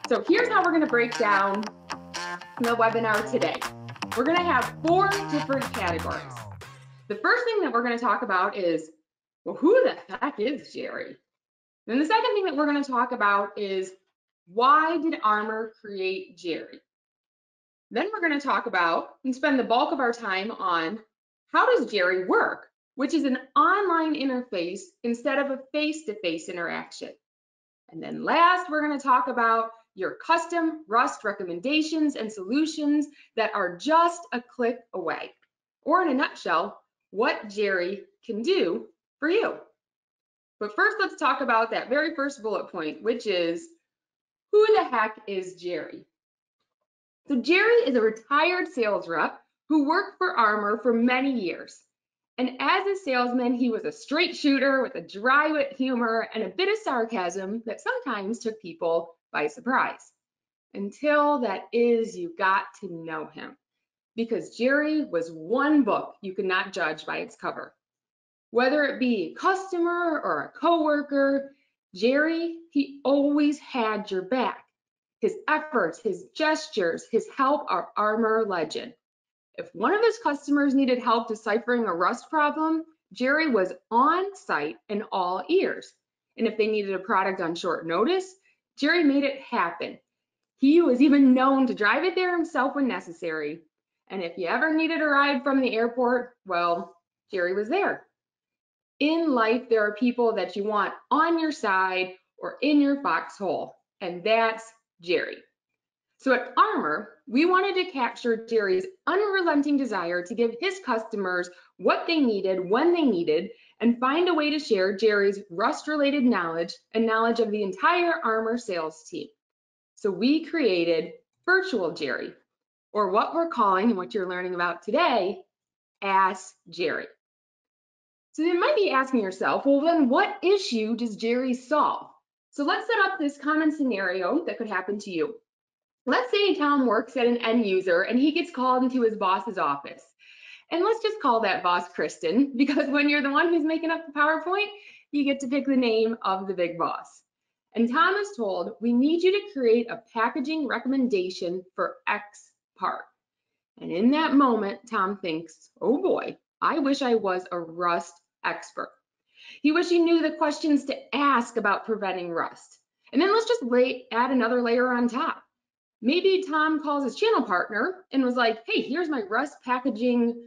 So here's how we're going to break down the webinar today. We're going to have 4 different categories. The first thing that we're going to talk about is, well, who the heck is Jerry? Then the second thing that we're going to talk about is, why did Armour create Jerry? Then we're going to talk about and spend the bulk of our time on, how does Jerry work, which is an online interface instead of a face-to-face interaction. And then last, we're going to talk about your custom Rust recommendations and solutions that are just a click away. Or in a nutshell, what Jerry can do for you. But first, let's talk about that very first bullet point, which is, who the heck is Jerry? So Jerry is a retired sales rep who worked for Armour for many years. And as a salesman, he was a straight shooter with a dry wit humor and a bit of sarcasm that sometimes took people by surprise. Until that is, you got to know him. Because Jerry was one book you could not judge by its cover. Whether it be a customer or a coworker, Jerry, he always had your back. His efforts, his gestures, his help are Armour legend. If one of his customers needed help deciphering a Rust problem, Jerry was on site and all ears. And if they needed a product on short notice, Jerry made it happen. He was even known to drive it there himself when necessary. And if you ever needed a ride from the airport, well, Jerry was there. In life, there are people that you want on your side or in your foxhole, and that's Jerry. So at Armour, we wanted to capture Jerry's unrelenting desire to give his customers what they needed when they needed, and find a way to share Jerry's Rust-related knowledge and knowledge of the entire Armour sales team. So we created Virtual Jerry, or what we're calling and what you're learning about today, Ask Jerry. So you might be asking yourself, well, then what issue does Jerry solve? So let's set up this common scenario that could happen to you. Let's say Tom works at an end user and he gets called into his boss's office. And let's just call that boss Kristen, because when you're the one who's making up the PowerPoint, you get to pick the name of the big boss. And Tom is told, we need you to create a packaging recommendation for X part. And in that moment, Tom thinks, oh boy, I wish I was a Rust expert. He wished he knew the questions to ask about preventing Rust. And then let's just add another layer on top. Maybe Tom calls his channel partner and was like, hey, here's my Rust packaging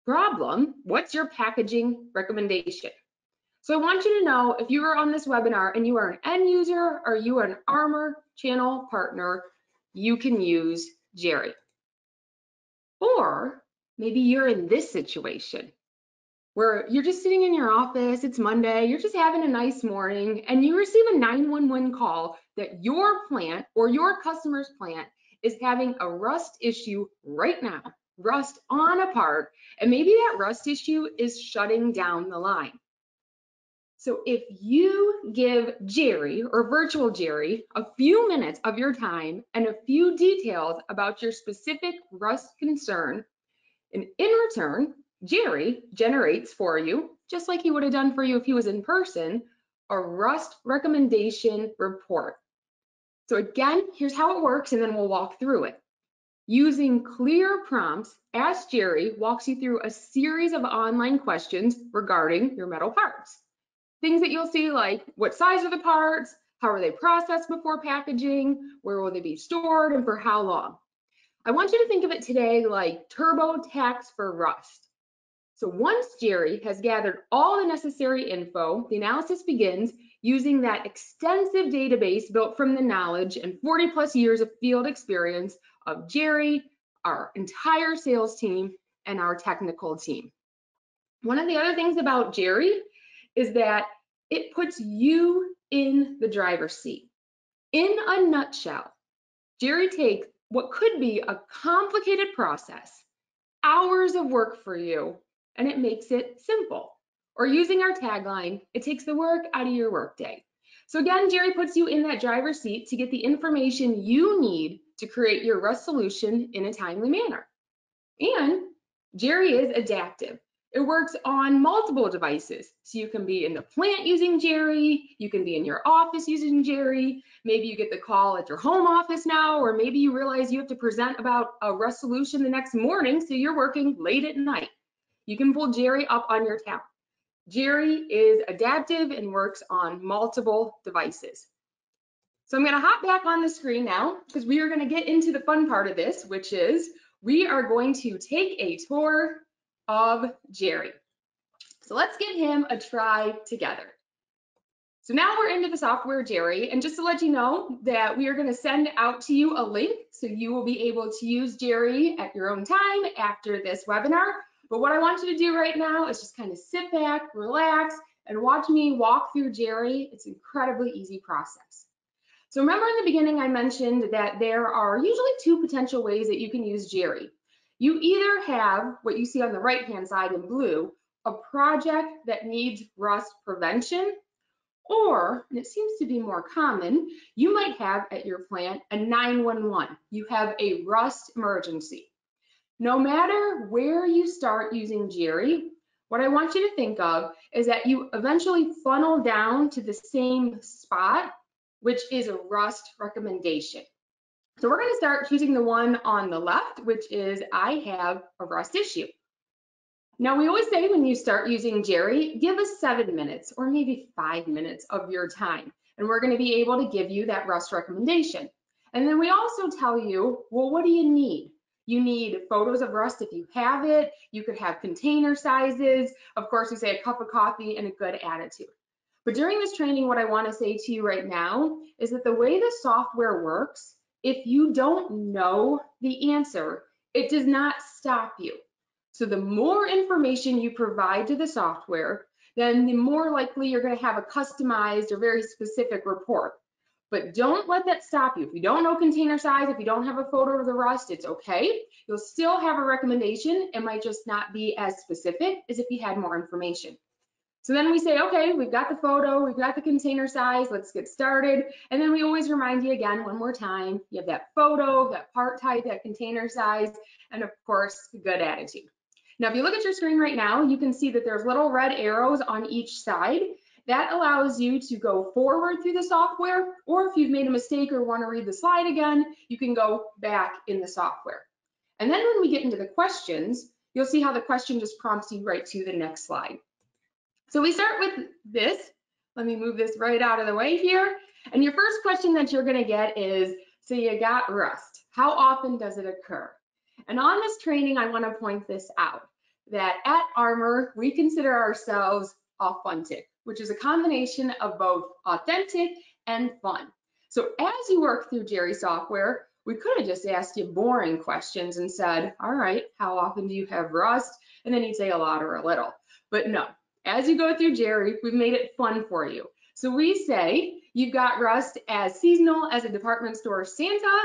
problem. What's your packaging recommendation? So I want you to know, if you are on this webinar and you are an end user or you are an Armour channel partner, you can use Jerry. Or maybe you're in this situation where you're just sitting in your office, it's Monday, you're just having a nice morning, and you receive a 911 call that your plant or your customer's plant is having a Rust issue right now, Rust on a part, and maybe that Rust issue is shutting down the line. So if you give Jerry or Virtual Jerry a few minutes of your time and a few details about your specific Rust concern, and in return, Jerry generates for you, just like he would have done for you if he was in person, a Rust recommendation report. So again, here's how it works, and then we'll walk through it. Using clear prompts, Ask Jerry walks you through a series of online questions regarding your metal parts. Things that you'll see like, what size are the parts? How are they processed before packaging? Where will they be stored and for how long? I want you to think of it today like TurboTax for Rust. So once Jerry has gathered all the necessary info, the analysis begins using that extensive database built from the knowledge and 40+ years of field experience of Jerry, our entire sales team, and our technical team. One of the other things about Jerry is that it puts you in the driver's seat. In a nutshell, Jerry takes what could be a complicated process, hours of work for you, and it makes it simple. Or using our tagline, it takes the work out of your workday. So again, Jerry puts you in that driver's seat to get the information you need to create your Rust solution in a timely manner. And Jerry is adaptive. It works on multiple devices. So you can be in the plant using Jerry, you can be in your office using Jerry, maybe you get the call at your home office now, or maybe you realize you have to present about a Rust solution the next morning, so you're working late at night. You can pull Jerry up on your tablet. Jerry is adaptive and works on multiple devices. So I'm going to hop back on the screen now because we are going to get into the fun part of this, which is we are going to take a tour of Jerry. So let's give him a try together. So now we're into the software Jerry, and just to let you know that we are going to send out to you a link so you will be able to use Jerry at your own time after this webinar. But what I want you to do right now is just kind of sit back, relax, and watch me walk through Jerry. It's an incredibly easy process. So remember in the beginning I mentioned that there are usually two potential ways that you can use Jerry. You either have what you see on the right-hand side in blue, a project that needs rust prevention, or, and it seems to be more common, you might have at your plant a 911. You have a rust emergency. No matter where you start using Jerry, what I want you to think of is that you eventually funnel down to the same spot, which is a rust recommendation. So we're going to start choosing the one on the left, which is I have a rust issue. Now we always say when you start using Jerry, give us 7 minutes or maybe 5 minutes of your time, and we're going to be able to give you that rust recommendation. And then we also tell you, well, what do you need? You need photos of rust if you have it. You could have container sizes. Of course, we say a cup of coffee and a good attitude. But during this training, what I want to say to you right now is that the way the software works, if you don't know the answer, it does not stop you. So the more information you provide to the software, then the more likely you're going to have a customized or very specific report. But don't let that stop you. If you don't know container size, if you don't have a photo of the rust, it's okay. You'll still have a recommendation. It might just not be as specific as if you had more information. So then we say, okay, we've got the photo, we've got the container size, let's get started. And then we always remind you again, one more time, you have that photo, that part type, that container size, and of course, good attitude. Now, if you look at your screen right now, you can see that there's little red arrows on each side. That allows you to go forward through the software, or if you've made a mistake or want to read the slide again, you can go back in the software. And then when we get into the questions, you'll see how the question just prompts you right to the next slide. So we start with this. Let me move this right out of the way here. And your first question that you're going to get is, so you got rust. How often does it occur? And on this training, I want to point this out, that at Armor, we consider ourselves authentic, which is a combination of both authentic and fun. So as you work through Jerry software, we could have just asked you boring questions and said, all right, how often do you have rust? And then you'd say a lot or a little. But no, as you go through Jerry, we've made it fun for you. So we say you've got rust as seasonal as a department store Santa,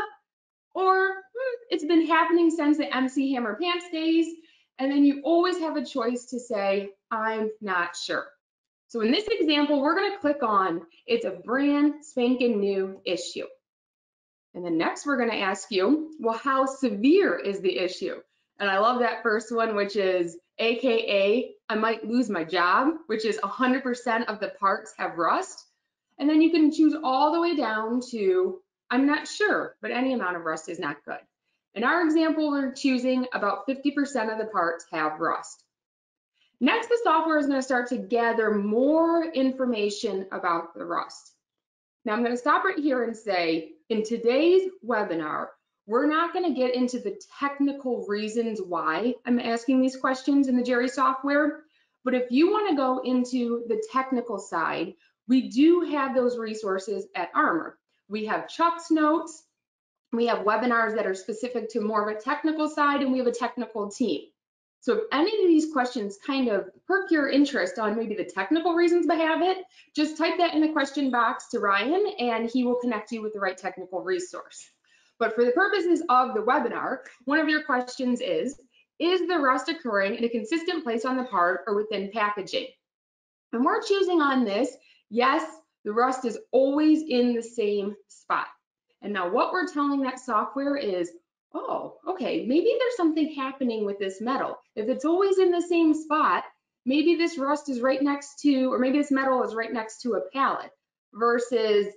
or it's been happening since the MC Hammer Pants days, and then you always have a choice to say, I'm not sure. So in this example, we're going to click on, it's a brand spanking new issue. And then next we're going to ask you, well, how severe is the issue? And I love that first one, which is AKA, I might lose my job, which is 100% of the parts have rust. And then you can choose all the way down to, I'm not sure, but any amount of rust is not good. In our example, we're choosing about 50% of the parts have rust. Next, the software is going to start to gather more information about the rust. Now I'm going to stop right here and say, in today's webinar, we're not going to get into the technical reasons why I'm asking these questions in the Jerry software, but if you want to go into the technical side, we do have those resources at Armor. We have Chuck's notes, we have webinars that are specific to more of a technical side, and we have a technical team. So if any of these questions kind of perk your interest on maybe the technical reasons behind it, just type that in the question box to Ryan and he will connect you with the right technical resource. But for the purposes of the webinar, one of your questions is the rust occurring in a consistent place on the part or within packaging? And we're choosing on this, yes, the rust is always in the same spot. And now what we're telling that software is oh, okay, maybe there's something happening with this metal. If it's always in the same spot, maybe this rust is right next to, or maybe this metal is right next to a pallet versus,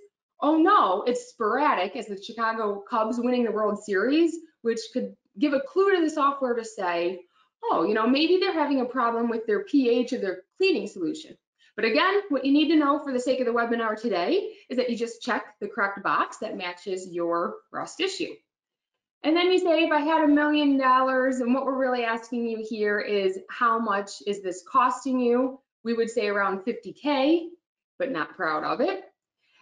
oh no, it's sporadic as the Chicago Cubs winning the World Series, which could give a clue to the software to say, oh, maybe they're having a problem with their pH of their cleaning solution. But again, what you need to know for the sake of the webinar today is that you just check the correct box that matches your rust issue. And then you say, if I had $1 million, and what we're really asking you here is how much is this costing you? We would say around 50K, but not proud of it.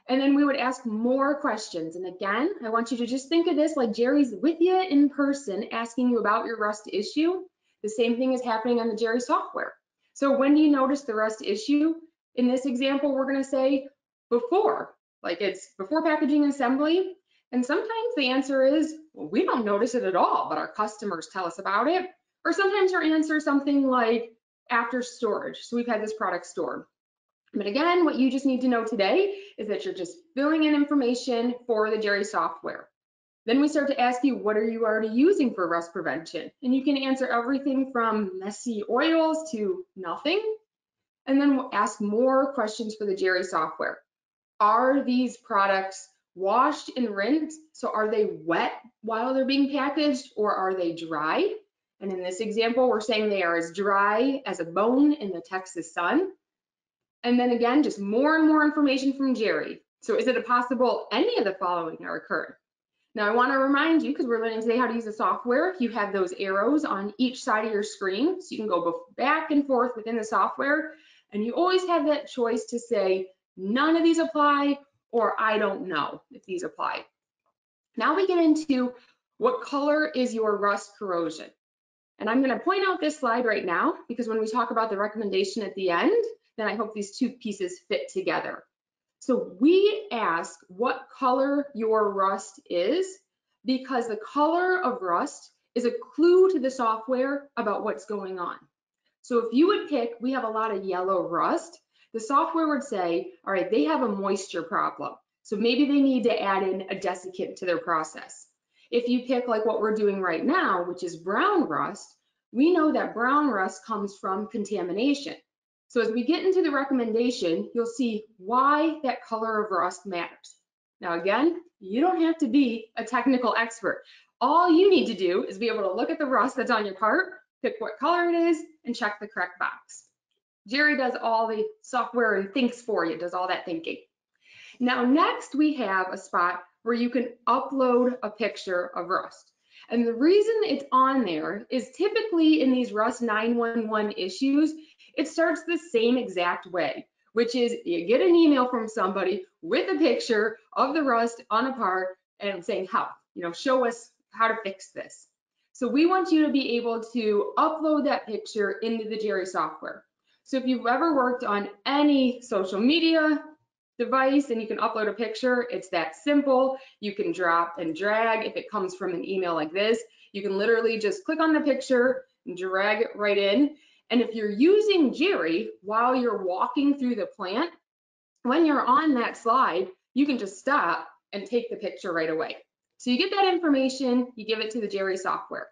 And then we would ask more questions. And again, I want you to just think of this like Jerry's with you in person asking you about your rust issue. The same thing is happening on the Jerry software. So when do you notice the rust issue? In this example, we're going to say before, like it's before packaging and assembly. And sometimes the answer is, well, we don't notice it at all, but our customers tell us about it. Or sometimes your answer is something like after storage. So we've had this product stored. But again, what you just need to know today is that you're just filling in information for the Jerry software. Then we start to ask you, what are you already using for rust prevention? And you can answer everything from messy oils to nothing. And then we'll ask more questions for the Jerry software. Are these products washed and rinsed? So are they wet while they're being packaged, or are they dry? And in this example, we're saying they are as dry as a bone in the Texas sun. And then again, just more and more information from Jerry. So is it possible any of the following are occurring? Now I want to remind you, because we're learning today how to use the software, you have those arrows on each side of your screen, so you can go back and forth within the software, and you always have that choice to say, none of these apply, or I don't know if these apply. Now we get into what color is your rust corrosion. And I'm going to point out this slide right now, because when we talk about the recommendation at the end, then I hope these two pieces fit together. So we ask what color your rust is, because the color of rust is a clue to the software about what's going on. So if you would pick, we have a lot of yellow rust, the software would say, all right, they have a moisture problem. So maybe they need to add in a desiccant to their process. If you pick like what we're doing right now, which is brown rust, we know that brown rust comes from contamination. So as we get into the recommendation, you'll see why that color of rust matters. Now again, you don't have to be a technical expert. All you need to do is be able to look at the rust that's on your part, pick what color it is, and check the correct box. Jerry does all the software and thinks for you, does all that thinking. Now next we have a spot where you can upload a picture of rust. And the reason it's on there is typically in these Rust 911 issues, it starts the same exact way, which is you get an email from somebody with a picture of the rust on a part and saying how, show us how to fix this. So we want you to be able to upload that picture into the Jerry software. So if you've ever worked on any social media device and you can upload a picture, it's that simple. You can drop and drag. If it comes from an email like this, you can literally just click on the picture and drag it right in. And if you're using Jerry while you're walking through the plant, when you're on that slide, you can just stop and take the picture right away. So you get that information, you give it to the Jerry software.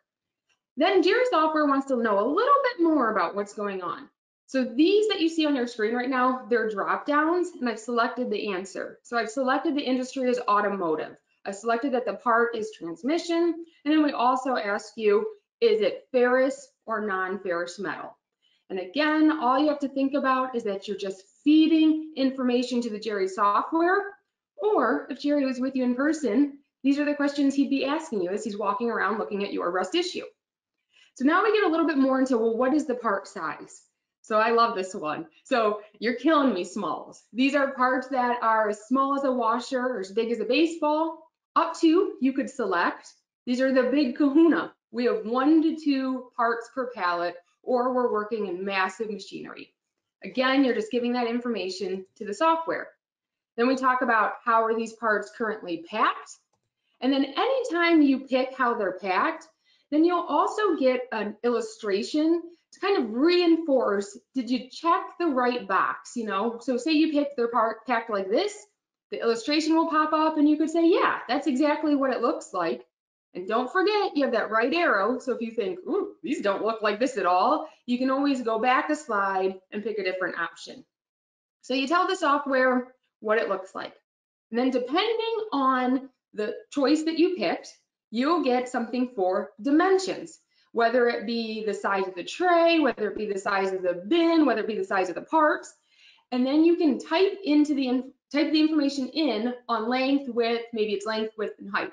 Then Jerry software wants to know a little bit more about what's going on. So these that you see on your screen right now, they're drop downs, and I've selected the answer. So I've selected the industry as automotive. I've selected that the part is transmission, and then we also ask you, is it ferrous or non-ferrous metal? And again, all you have to think about is that you're just feeding information to the Jerry software, or if Jerry was with you in person, these are the questions he'd be asking you as he's walking around looking at your rust issue. So now we get a little bit more into, well, what is the part size? So I love this one. So you're killing me, smalls. These are parts that are as small as a washer or as big as a baseball, up to, you could select. These are the big kahuna. We have 1 to 2 parts per pallet, or we're working in massive machinery. Again, you're just giving that information to the software. Then we talk about how are these parts currently packed. And then anytime you pick how they're packed, then you'll also get an illustration to kind of reinforce, did you check the right box, So say you pick their part packed like this, the illustration will pop up and you could say, yeah, that's exactly what it looks like. And don't forget, you have that right arrow. So if you think, ooh, these don't look like this at all, you can always go back a slide and pick a different option. So you tell the software what it looks like. And then depending on the choice that you picked, you'll get something for dimensions, whether it be the size of the tray, whether it be the size of the bin, whether it be the size of the parts. And then you can type the information in on length, width, maybe it's length, width, and height.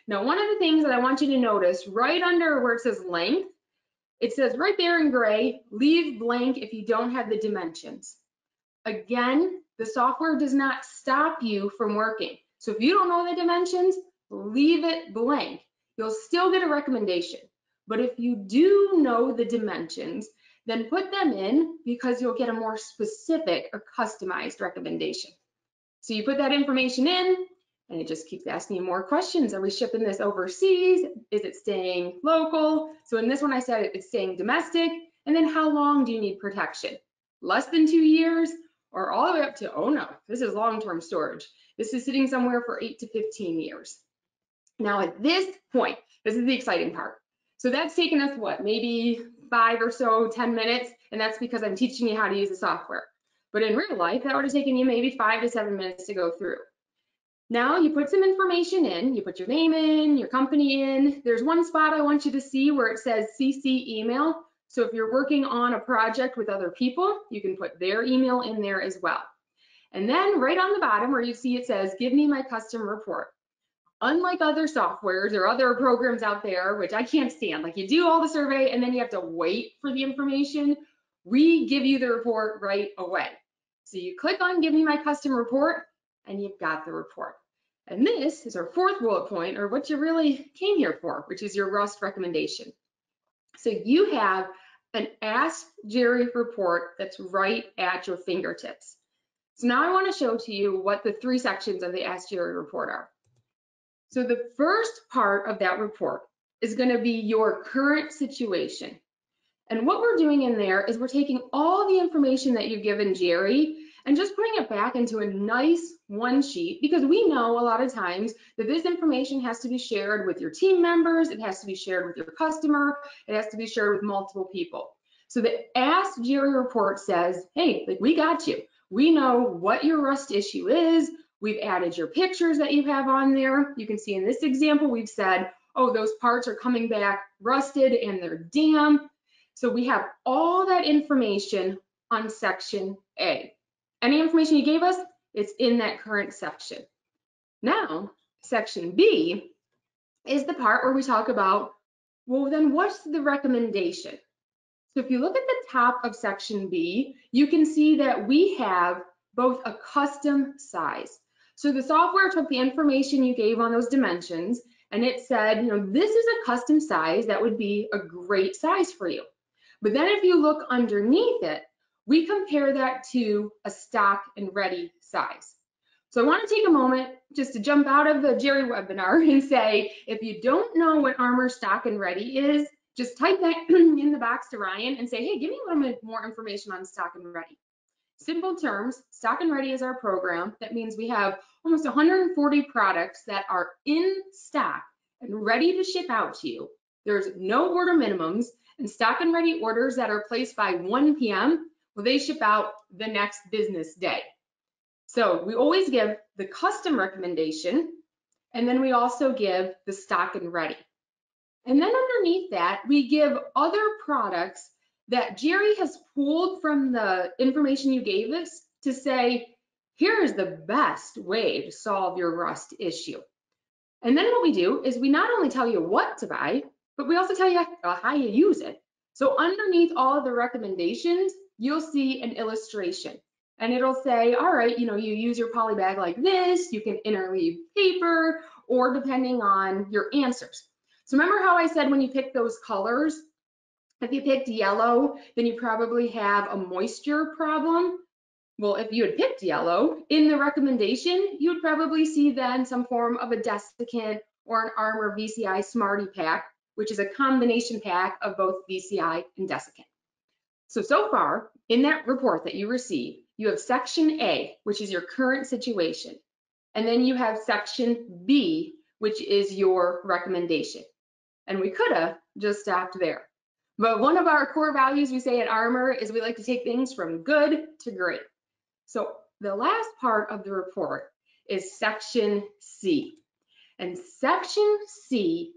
Now, one of the things that I want you to notice right under where it says length, it says right there in gray, leave blank if you don't have the dimensions. Again, the software does not stop you from working. So if you don't know the dimensions, leave it blank. You'll still get a recommendation. But if you do know the dimensions, then put them in because you'll get a more specific or customized recommendation. So you put that information in and it just keeps asking you more questions. Are we shipping this overseas? Is it staying local? So in this one, I said it's staying domestic. And then how long do you need protection? Less than 2 years or all the way up to, oh no, this is long-term storage. This is sitting somewhere for 8 to 15 years. Now at this point, this is the exciting part. So that's taken us what, maybe 5 or so, 10 minutes, and that's because I'm teaching you how to use the software. But in real life, that would have taken you maybe 5 to 7 minutes to go through. Now you put some information in, you put your name in, your company in. There's one spot I want you to see where it says CC email. So if you're working on a project with other people, you can put their email in there as well. And then right on the bottom where you see it says, give me my custom report. Unlike other softwares or other programs out there, which I can't stand, like you do all the survey and then you have to wait for the information, we give you the report right away. So you click on give me my custom report and you've got the report. And this is our fourth bullet point, or what you really came here for, which is your Rust recommendation. So you have an Ask Jerry report that's right at your fingertips. So now I want to show to you what the 3 sections of the Ask Jerry report are. So the first part of that report is going to be your current situation. And what we're doing in there is we're taking all the information that you've given Jerry and just putting it back into a nice one sheet, because we know a lot of times that this information has to be shared with your team members, it has to be shared with your customer, it has to be shared with multiple people. So the Ask Jerry report says, hey, like, we got you. We know what your Rust issue is. We've added your pictures that you have on there. You can see in this example, we've said, oh, those parts are coming back rusted and they're damp. So we have all that information on section A. Any information you gave us, it's in that current section. Now, section B is the part where we talk about, well, then what's the recommendation? So if you look at the top of section B, you can see that we have both a custom size. So the software took the information you gave on those dimensions and it said, you know, this is a custom size that would be a great size for you. But then if you look underneath it, we compare that to a stock and ready size. So I want to take a moment just to jump out of the Jerry webinar and say, if you don't know what Armor stock and ready is, just type that in the box to Ryan and say, hey, give me a little bit more information on stock and ready. Simple terms, stock and ready is our program. That means we have almost 140 products that are in stock and ready to ship out to you. There's no order minimums, and stock and ready orders that are placed by 1 p.m., well, they ship out the next business day. So we always give the custom recommendation, and then we also give the stock and ready. And then underneath that, we give other products that Jerry has pulled from the information you gave us to say, here is the best way to solve your Rust issue. And then what we do is we not only tell you what to buy, but we also tell you how you use it. So underneath all of the recommendations, you'll see an illustration. And it'll say, all right, you know, you use your poly bag like this, you can interleave paper, or depending on your answers. So remember how I said when you pick those colors, if you picked yellow, then you probably have a moisture problem. Well, if you had picked yellow, in the recommendation, you would probably see then some form of a desiccant or an Armor VCI Smarty pack, which is a combination pack of both VCI and desiccant. So far, in that report that you received, you have section A, which is your current situation. And then you have section B, which is your recommendation. And we could have just stopped there. But one of our core values we say at Armor is we like to take things from good to great. So the last part of the report is section C. And section C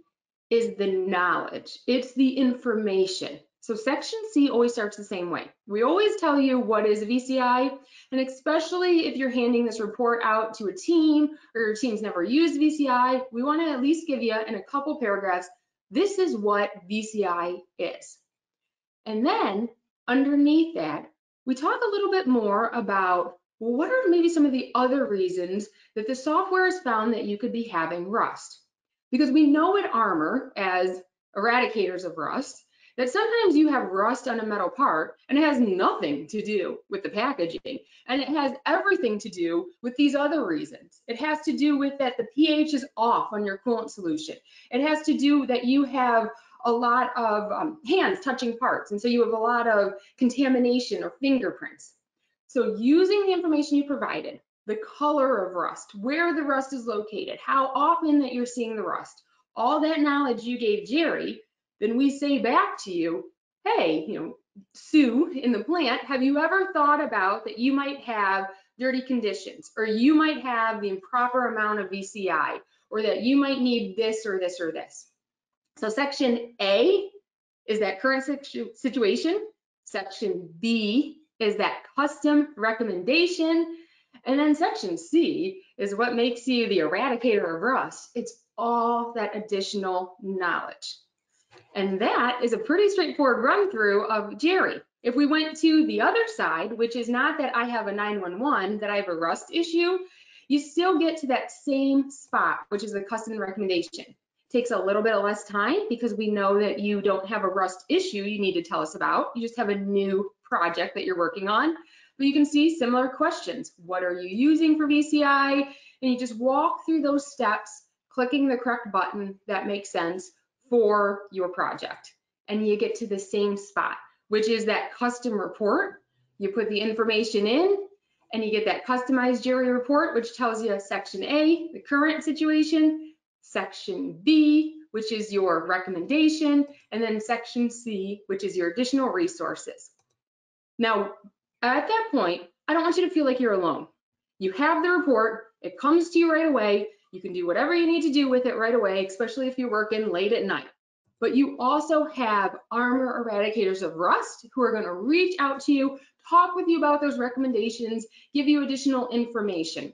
is the knowledge. It's the information. So section C always starts the same way. We always tell you what is VCI, and especially if you're handing this report out to a team or your team's never used VCI, we want to at least give you in a couple paragraphs, this is what VCI is. And then underneath that, we talk a little bit more about, well, what are maybe some of the other reasons that the software has found that you could be having rust? Because we know at Armor, as eradicators of rust, that sometimes you have rust on a metal part and it has nothing to do with the packaging, and it has everything to do with these other reasons. It has to do with that the pH is off on your coolant solution. It has to do that you have a lot of hands touching parts, and so you have a lot of contamination or fingerprints. So using the information you provided, the color of rust, where the rust is located, how often that you're seeing the rust, all that knowledge you gave Jerry, then we say back to you, hey, Sue in the plant, have you ever thought about that you might have dirty conditions, or you might have the improper amount of VCI, or that you might need this or this or this? So section A is that current situation. Section B is that custom recommendation. And then section C is what makes you the eradicator of rust. It's all that additional knowledge. And that is a pretty straightforward run through of Jerry. If we went to the other side, which is not that I have a 911, that I have a rust issue, you still get to that same spot, which is the custom recommendation. Takes a little bit less time because we know that you don't have a rust issue you need to tell us about. You just have a new project that you're working on. But you can see similar questions. What are you using for VCI? And you just walk through those steps, clicking the correct button that makes sense for your project. And you get to the same spot, which is that custom report. You put the information in and you get that customized Jerry report, which tells you section A, the current situation, section B, which is your recommendation, and then section C, which is your additional resources. Now, at that point, I don't want you to feel like you're alone. You have the report, it comes to you right away, you can do whatever you need to do with it right away, especially if you're working late at night. But you also have Armor eradicators of rust who are going to reach out to you, talk with you about those recommendations, give you additional information.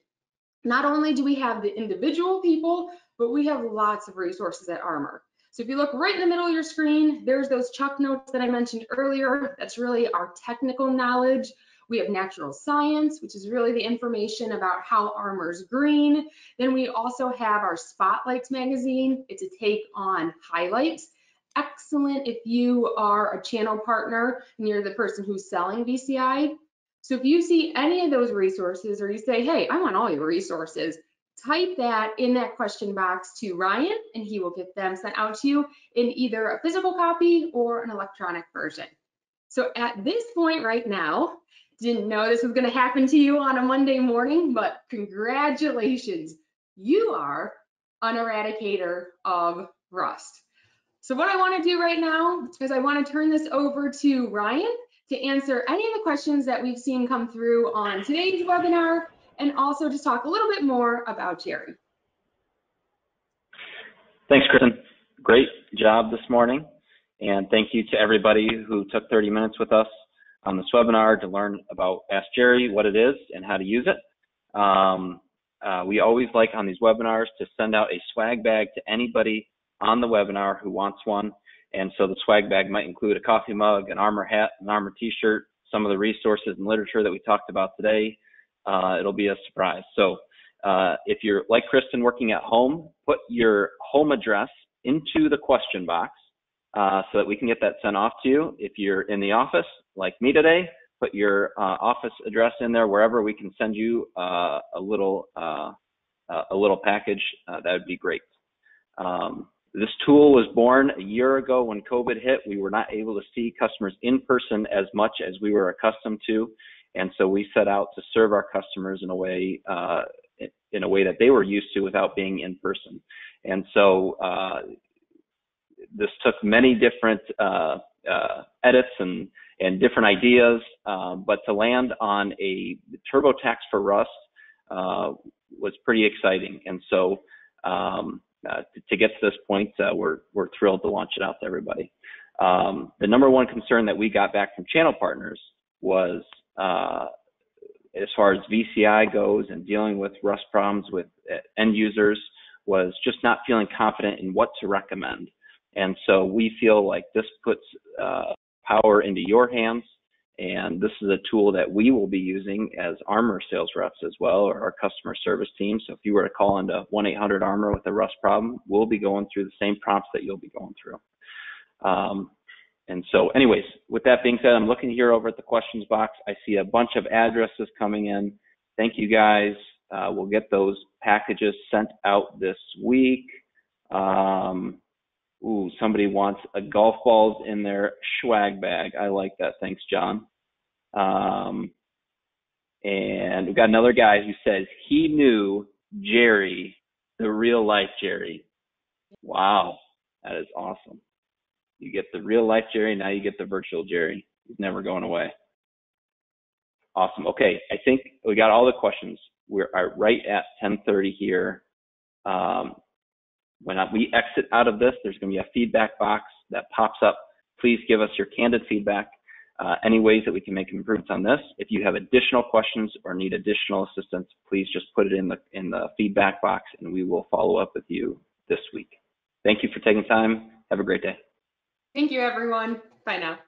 Not only do we have the individual people, but we have lots of resources at Armor. So if you look right in the middle of your screen, there's those Chuck notes that I mentioned earlier. That's really our technical knowledge. We have natural science, which is really the information about how Armor's green. Then we also have our Spotlights magazine. It's a take on highlights. Excellent if you are a channel partner and you're the person who's selling VCI. So if you see any of those resources, or you say, hey, I want all your resources, type that in that question box to Ryan and he will get them sent out to you in either a physical copy or an electronic version. So at this point right now, didn't know this was going to happen to you on a Monday morning, but congratulations, you are an eradicator of rust. So what I want to do right now is I want to turn this over to Ryan to answer any of the questions that we've seen come through on today's webinar, and also just talk a little bit more about Jerry. Thanks, Kristen. Great job this morning. And thank you to everybody who took 30 minutes with us on this webinar to learn about Ask Jerry, what it is and how to use it. We always like on these webinars to send out a swag bag to anybody on the webinar who wants one. And so the swag bag might include a coffee mug, an Armor hat, an Armor t-shirt, some of the resources and literature that we talked about today. It'll be a surprise. So if you're like Kristen working at home, put your home address into the question box so that we can get that sent off to you. If you're in the office, like me today, put your office address in there wherever we can send you a little package. That would be great. This tool was born a year ago when COVID hit. We were not able to see customers in person as much as we were accustomed to. And so we set out to serve our customers in a way in a way that they were used to without being in person. And so this took many different edits and different ideas, but to land on a TurboTax for Rust was pretty exciting. And so to get to this point, we're thrilled to launch it out to everybody. The number one concern that we got back from channel partners was as far as VCI goes and dealing with Rust problems with end users was just not feeling confident in what to recommend. And so we feel like this puts power into your hands, and this is a tool that we will be using as Armor sales reps as well, or our customer service team. So if you were to call into 1-800-ARMOR with a Rust problem, we'll be going through the same prompts that you'll be going through. And so anyways, with that being said, I'm looking here over at the questions box. I see a bunch of addresses coming in. Thank you guys. We'll get those packages sent out this week. Ooh, somebody wants a golf balls in their swag bag. I like that. Thanks, John. And we've got another guy who says he knew Jerry, the real life Jerry. Wow, that is awesome. You get the real life Jerry, now you get the virtual Jerry. He's never going away. Awesome. Okay, I think we got all the questions. We're right at 10:30 here. When we exit out of this, there's going to be a feedback box that pops up. Please give us your candid feedback, any ways that we can make improvements on this. If you have additional questions or need additional assistance, please just put it in the feedback box, and we will follow up with you this week. Thank you for taking time. Have a great day. Thank you, everyone. Bye now.